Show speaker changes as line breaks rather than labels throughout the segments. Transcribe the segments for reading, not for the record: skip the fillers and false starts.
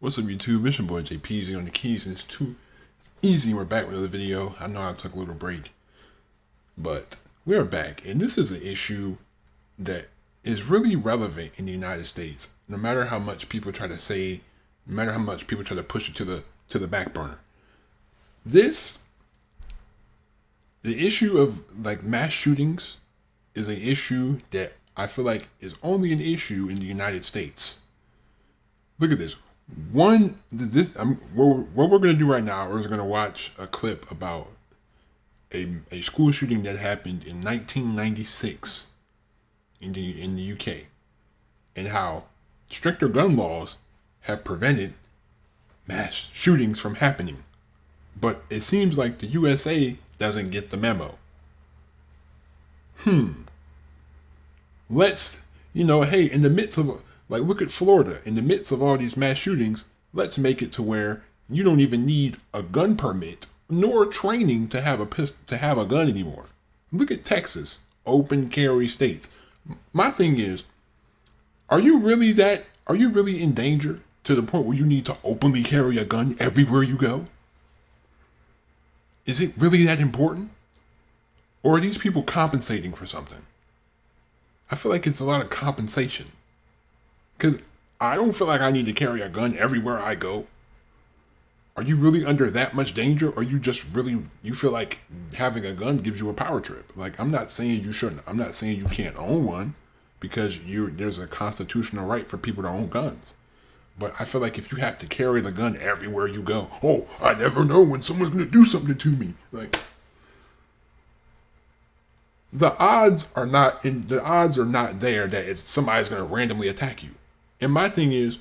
What's up, YouTube? It's your boy JPZ on the keys, and it's too easy. We're back with another video. I know I took a little break, but we're back, and this is an issue that is really relevant in the United States. No matter how much people try to say, no matter how much people try to push it to the back burner, the issue of like mass shootings is an issue that I feel like is only an issue in the United States. Look at this. What we're going to do right now is going to watch a clip about a school shooting that happened in 1996 in the UK, and how stricter gun laws have prevented mass shootings from happening. But it seems like the USA doesn't get the memo. Let's, hey, in the midst of, like, look at Florida. In the midst of all these mass shootings, let's make it to where you don't even need a gun permit nor training to have a gun anymore. Look at Texas, open carry states. My thing is, are you really in danger to the point where you need to openly carry a gun everywhere you go? Is it really that important? Or are these people compensating for something? I feel like it's a lot of compensation. Because I don't feel like I need to carry a gun everywhere I go. Are you really under that much danger? Or you feel like having a gun gives you a power trip? Like, I'm not saying you shouldn't. I'm not saying you can't own one, because there's a constitutional right for people to own guns. But I feel like if you have to carry the gun everywhere you go, oh, I never know when someone's going to do something to me. Like, the odds are not there that somebody's going to randomly attack you. And my thing is,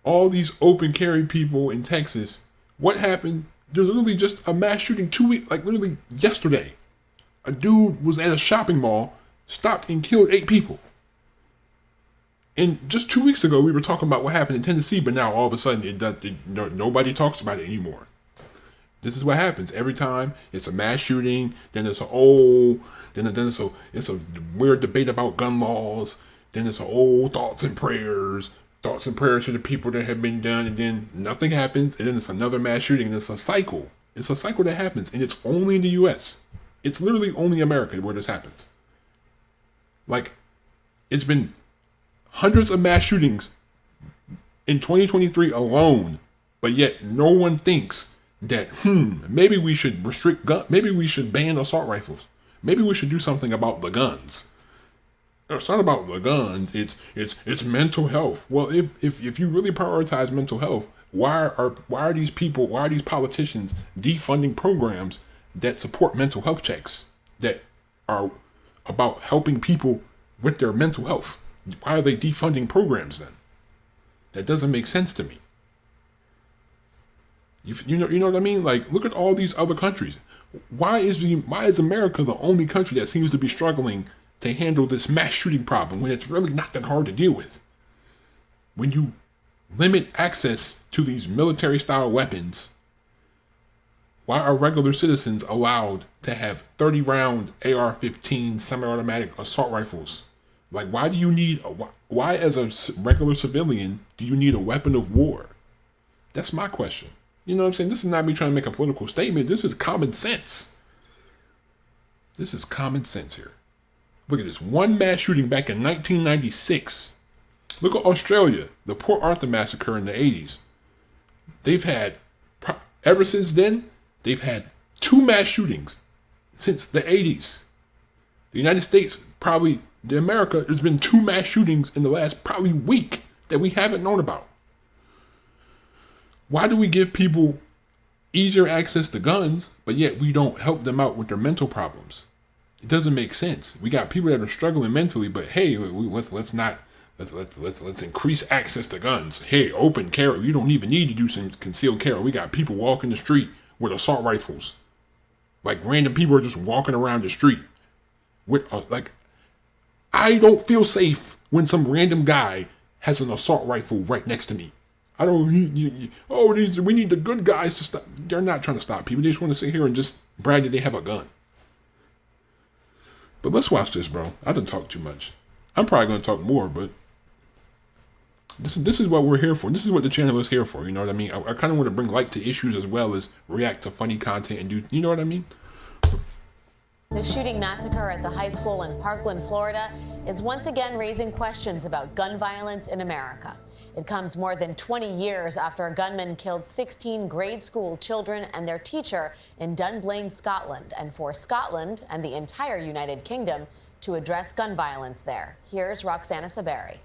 all these open carry people in Texas, what happened? There's literally just a mass shooting 2 weeks, like literally yesterday. A dude was at a shopping mall, stopped and killed 8 people. And just 2 weeks ago, we were talking about what happened in Tennessee, but now all of a sudden, nobody talks about it anymore. This is what happens every time it's a mass shooting. Then it's a weird debate about gun laws. Then it's thoughts and prayers to the people that have been done, and then nothing happens, and then it's another mass shooting, and it's a cycle. It's a cycle that happens, and it's only in the U.S. It's literally only America where this happens. Like, it's been hundreds of mass shootings in 2023 alone, but yet no one thinks that, maybe we should maybe we should ban assault rifles. Maybe we should do something about the guns. It's not about the guns. It's mental health. Well, if you really prioritize mental health, why are these politicians defunding programs that support mental health checks that are about helping people with their mental health? Why are they defunding programs then? That doesn't make sense to me. You know what I mean? Like, look at all these other countries. Why is America the only country that seems to be struggling to handle this mass shooting problem when it's really not that hard to deal with? When you limit access to these military style weapons, why are regular citizens allowed to have 30 round AR-15 semi-automatic assault rifles? Like, why as a regular civilian do you need a weapon of war? That's my question. You know what I'm saying? This is not me trying to make a political statement. This is common sense. This is common sense here. Look at this. One mass shooting back in 1996. Look at Australia. The Port Arthur massacre in the 80s. Ever since then, they've had 2 mass shootings since the 80s. The United States, America, there's been 2 mass shootings in the last probably week that we haven't known about. Why do we give people easier access to guns, but yet we don't help them out with their mental problems? It doesn't make sense. We got people that are struggling mentally, but hey, let's increase access to guns. Hey, open carry. You don't even need to do some concealed carry. We got people walking the street with assault rifles. Like, random people are just walking around the street with I don't feel safe when some random guy has an assault rifle right next to me. We need the good guys to stop. They're not trying to stop people. They just want to sit here and just brag that they have a gun. But let's watch this, bro. I didn't talk too much. I'm probably going to talk more, but This is what we're here for. This is what the channel is here for. You know what I mean? I kind of want to bring light to issues as well as react to funny content and do. You know what I mean?
The shooting massacre at the high school in Parkland, Florida, is once again raising questions about gun violence in America. It comes more than 20 years after a gunman killed 16 grade school children and their teacher in Dunblane, Scotland, and forced Scotland and the entire United Kingdom to address gun violence there. Here's Roxana Saberi.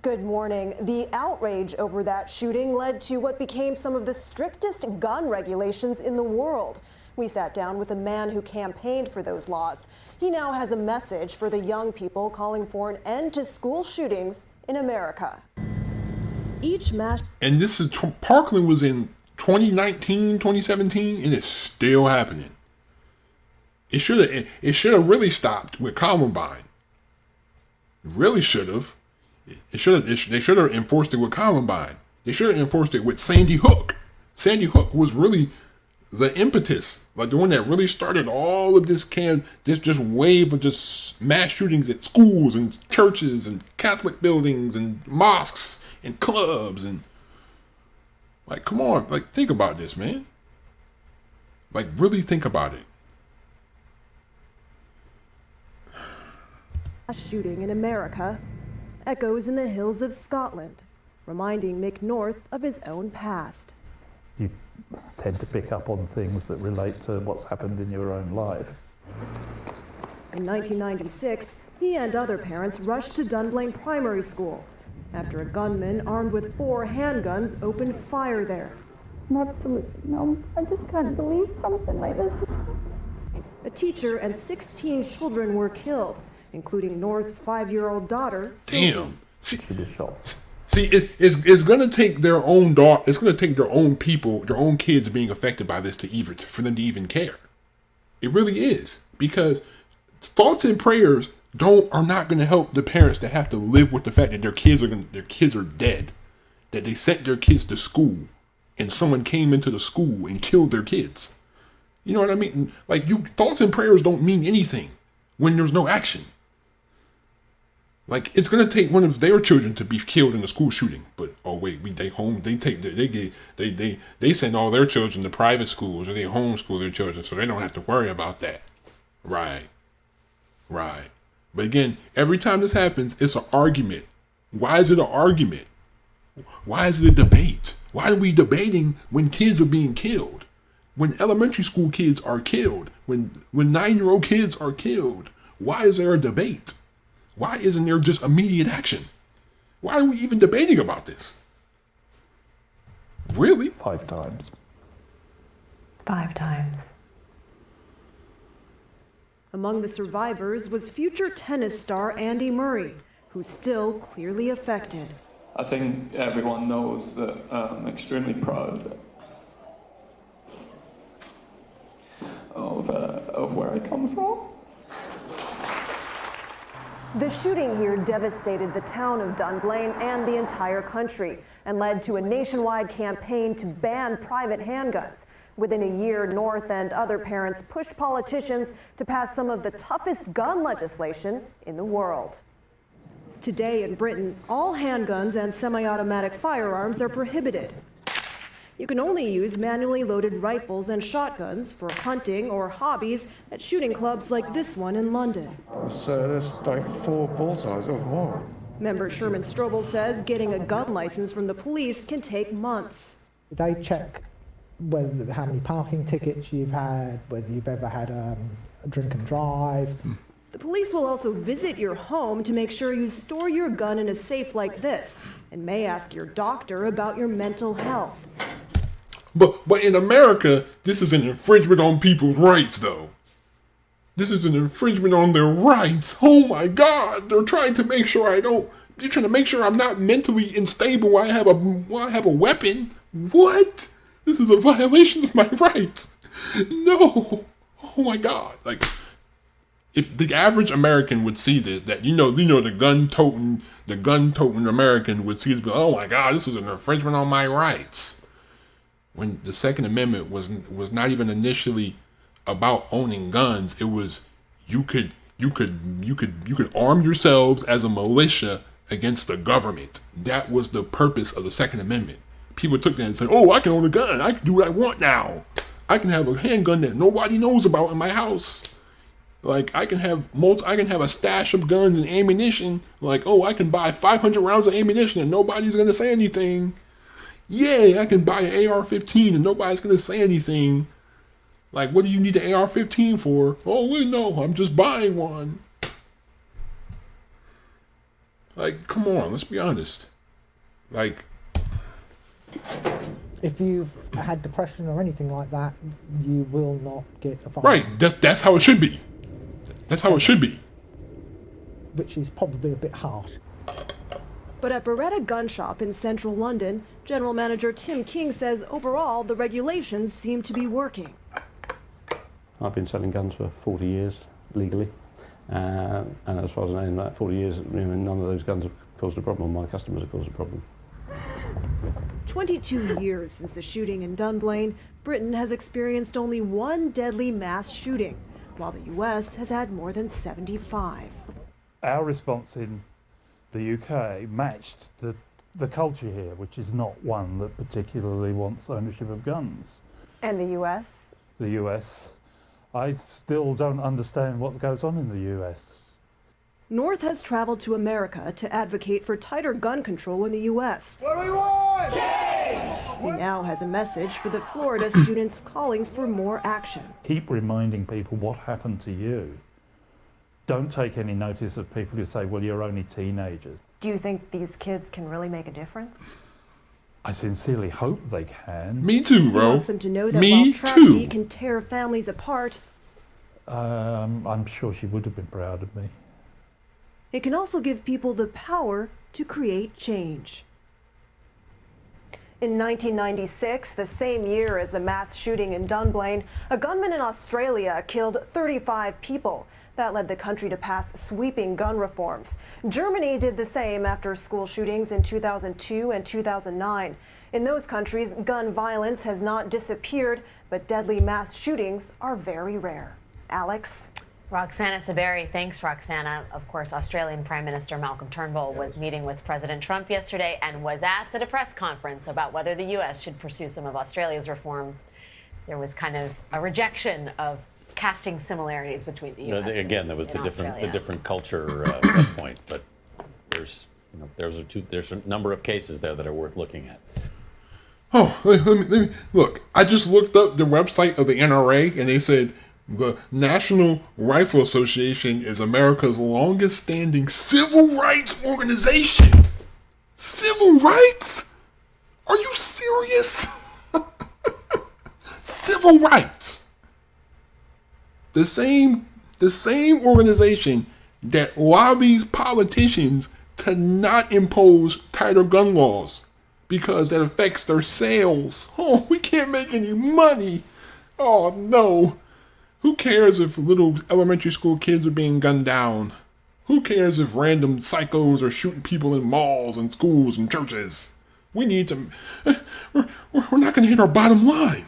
Good morning. The outrage over that shooting led to what became some of the strictest gun regulations in the world. We sat down with a man who campaigned for those laws. He now has a message for the young people calling for an end to school shootings in America. Each mass.
And this is Parkland was in 2019, 2017, and it's still happening. It should have really stopped with Columbine. Really should have. They should have enforced it with Columbine. They should have enforced it with Sandy Hook. Sandy Hook was really the impetus, like the one that really started all of this just wave of just mass shootings at schools and churches and Catholic buildings and mosques and clubs and like, come on, like think about this, man. Like really think about it.
A shooting in America echoes in the hills of Scotland, reminding Mick North of his own past.
You tend to pick up on things that relate to what's happened in your own life.
In 1996, he and other parents rushed to Dunblane Primary School after a gunman armed with 4 handguns opened fire there.
Absolutely no. I just can't believe something like this has happened.
A teacher and 16 children were killed, including North's 5-year-old daughter, Sylvie.
Damn.
She was shot.
See, it's gonna take their own daughter. It's gonna take their own people, their own kids being affected by this for them to even care. It really is, because thoughts and prayers are not gonna help the parents that have to live with the fact that their kids are dead, that they sent their kids to school, and someone came into the school and killed their kids. You know what I mean? Like thoughts and prayers don't mean anything when there's no action. Like it's gonna take one of their children to be killed in a school shooting, but oh wait, they send all their children to private schools or they homeschool their children, so they don't have to worry about that. Right. But again, every time this happens, it's an argument. Why is it an argument? Why is it a debate? Why are we debating when kids are being killed? When elementary school kids are killed? When 9-year-old kids are killed? Why is there a debate? Why isn't there just immediate action? Why are we even debating about this? Really?
5 times.
5 times.
Among the survivors was future tennis star Andy Murray, who's still clearly affected.
I think everyone knows that I'm extremely proud of where I come from.
The shooting here devastated the town of Dunblane and the entire country and led to a nationwide campaign to ban private handguns. Within a year, North and other parents pushed politicians to pass some of the toughest gun legislation in the world. Today in Britain, all handguns and semi-automatic firearms are prohibited. You can only use manually loaded rifles and shotguns for hunting or hobbies at shooting clubs like this one in London.
So there's like 4 bullseyes. Oh, wow.
Member Sherman Strobel says getting a gun license from the police can take months.
They check how many parking tickets you've had, whether you've ever had a drink and drive.
The police will also visit your home to make sure you store your gun in a safe like this and may ask your doctor about your mental health.
But in America, this is an infringement on people's rights, though. This is an infringement on their rights. Oh my God! They're trying to make sure they're trying to make sure I'm not mentally unstable while I have a weapon. What? This is a violation of my rights. No. Oh my God! Like, if the average American would see this, that the gun-toting American would see this, but oh my God, this is an infringement on my rights. When the Second Amendment was not even initially about owning guns, it was you could arm yourselves as a militia against the government. That was the purpose of the Second Amendment. People took that and said, oh, I can own a gun. I can do what I want now. I can have a handgun that nobody knows about in my house. Like, I can have a stash of guns and ammunition. Like, oh, I can buy 500 rounds of ammunition and nobody's going to say anything. Yay, I can buy an AR-15 and nobody's going to say anything. Like, what do you need the AR-15 for? Oh, wait, no, I'm just buying one. Like, come on, let's be honest. Like,
if you've had depression or anything like that, you will not get a firearm.
Right, that's how it should be. That's how it should be.
Which is probably a bit harsh.
But at Beretta Gun Shop in central London, General Manager Tim King says overall the regulations seem to be working.
I've been selling guns for 40 years legally, and as far as I know, in that 40 years, none of those guns have caused a problem. My customers have caused a problem.
22 years since the shooting in Dunblane, Britain has experienced only one deadly mass shooting, while the US has had more than 75.
Our response in the UK matched the culture here, which is not one that particularly wants ownership of guns.
And the US?
The US, I still don't understand what goes on in the US.
North has traveled to America to advocate for tighter gun control in the US.
What do we want? Change!
He now has a message for the Florida students calling for more action.
Keep reminding people what happened to you. Don't take any notice of people who say, well, you're only teenagers.
Do you think these kids can really make a difference?
I sincerely hope they can.
Me too, bro.
He wants them to know that while tragedy can tear families apart,
I'm sure she would have been proud of me.
it can also give people the power to create change.
In 1996, the same year as the mass shooting in Dunblane, a gunman in Australia killed 35 people. That led the country to pass sweeping gun reforms. Germany did the same after school shootings in 2002 and 2009. In those countries, gun violence has not disappeared, but deadly mass shootings are very rare. Alex?
Roxana Saberi, thanks, Roxana. Of course, Australian Prime Minister Malcolm Turnbull was meeting with President Trump yesterday and was asked at a press conference about whether the U.S. should pursue some of Australia's reforms. There was kind of a rejection of casting similarities between the U.S.
Again, there was the different culture point, but there's a number of cases there that are worth looking at.
Oh, let me look. I just looked up the website of the NRA, and they said the National Rifle Association is America's longest-standing civil rights organization. Civil rights? Are you serious? Civil rights. The same organization that lobbies politicians to not impose tighter gun laws because that affects their sales. Oh, we can't make any money. Oh, no. Who cares if little elementary school kids are being gunned down? Who cares if random psychos are shooting people in malls and schools and churches? We need to... We're not going to hit our bottom line.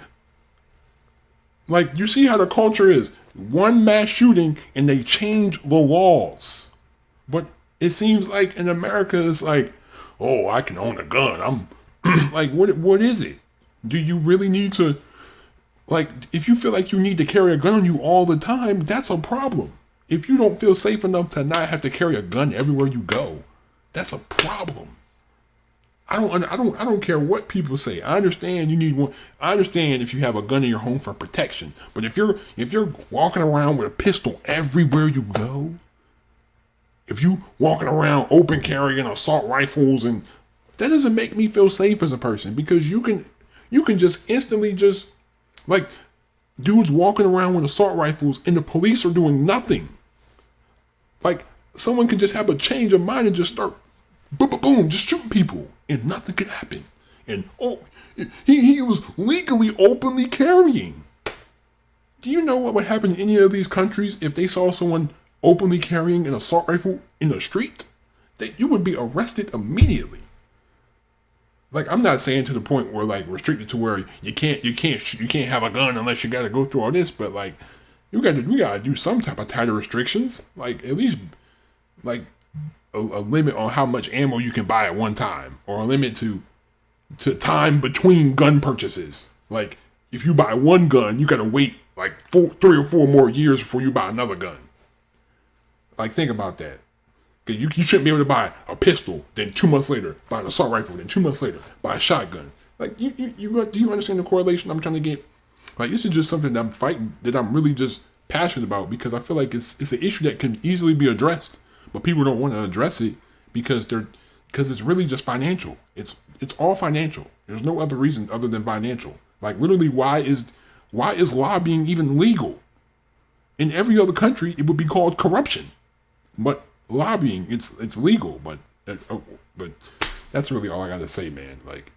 Like, you see how the culture is. One mass shooting and they change the laws. But it seems like in America it's like, oh, I can own a gun. I'm like, what is it? Do you really need to... Like, if you feel like you need to carry a gun on you all the time, that's a problem. If you don't feel safe enough to not have to carry a gun everywhere you go, that's a problem. I don't care what people say. I understand you need one. I understand if you have a gun in your home for protection. But if you're walking around with a pistol everywhere you go, if you walking around open carrying assault rifles, and that doesn't make me feel safe as a person, because you can just instantly just like dudes walking around with assault rifles and the police are doing nothing. Like someone can just have a change of mind and just start boom, boom, boom, just shooting people and nothing could happen. And oh, he was legally openly carrying. Do you know what would happen in any of these countries if they saw someone openly carrying an assault rifle in the street? You would be arrested immediately. Like, I'm not saying to the point where like restricted to where you can't have a gun unless you got to go through all this, but like we got to do some type of tighter restrictions. Like at least like a limit on how much ammo you can buy at one time, or a limit to time between gun purchases. Like, if you buy one gun, you gotta wait like 3 or 4 more years before you buy another gun. Like, think about that. Cause you shouldn't be able to buy a pistol, then 2 months later buy an assault rifle, then 2 months later buy a shotgun. Like, do you understand the correlation I'm trying to get? Like, this is just something that I'm fighting, that I'm really just passionate about, because I feel like it's an issue that can easily be addressed, but people don't want to address it because it's really just financial. It's all financial. There's no other reason other than financial. Like, literally, why is lobbying even legal? In every other country, it would be called corruption. But lobbying, it's legal. But that's really all I gotta say, man. Like,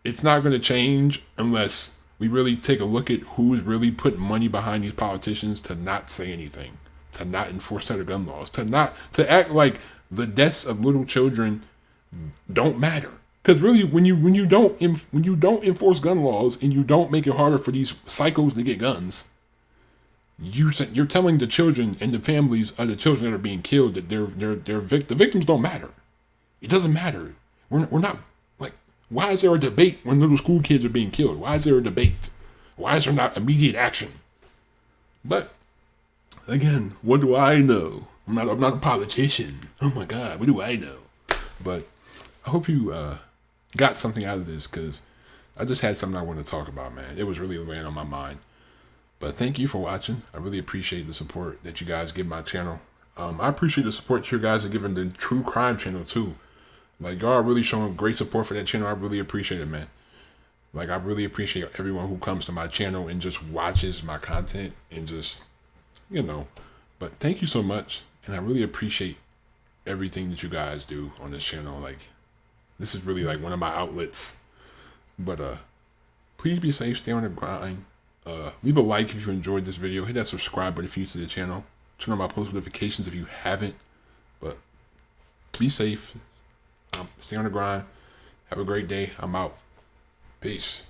it's not gonna change unless we really take a look at who is really putting money behind these politicians to not say anything, to not enforce tighter gun laws, to act like the deaths of little children don't matter. Because really, when you don't enforce gun laws and you don't make it harder for these psychos to get guns, you're telling the children and the families of the children that are being killed that the victims don't matter. It doesn't matter. We're not, like, why is there a debate when little school kids are being killed? Why is there a debate? Why is there not immediate action? But again, what do I know? I'm not a politician. Oh my God, what do I know? But I hope you got something out of this, because I just had something I want to talk about, man. It was really weighing on my mind. But thank you for watching. I really appreciate the support that you guys give my channel. I appreciate the support you guys are giving the True Crime channel too. Like, y'all are really showing great support for that channel. I really appreciate it, man. Like, I really appreciate everyone who comes to my channel and just watches my content and just, But thank you so much. And I really appreciate everything that you guys do on this channel. Like, this is really like one of my outlets. But please be safe, stay on the grind. Leave a like if you enjoyed this video. Hit that subscribe button if you're new to the channel. Turn on my post notifications if you haven't. But be safe. Stay on the grind. Have a great day. I'm out. Peace.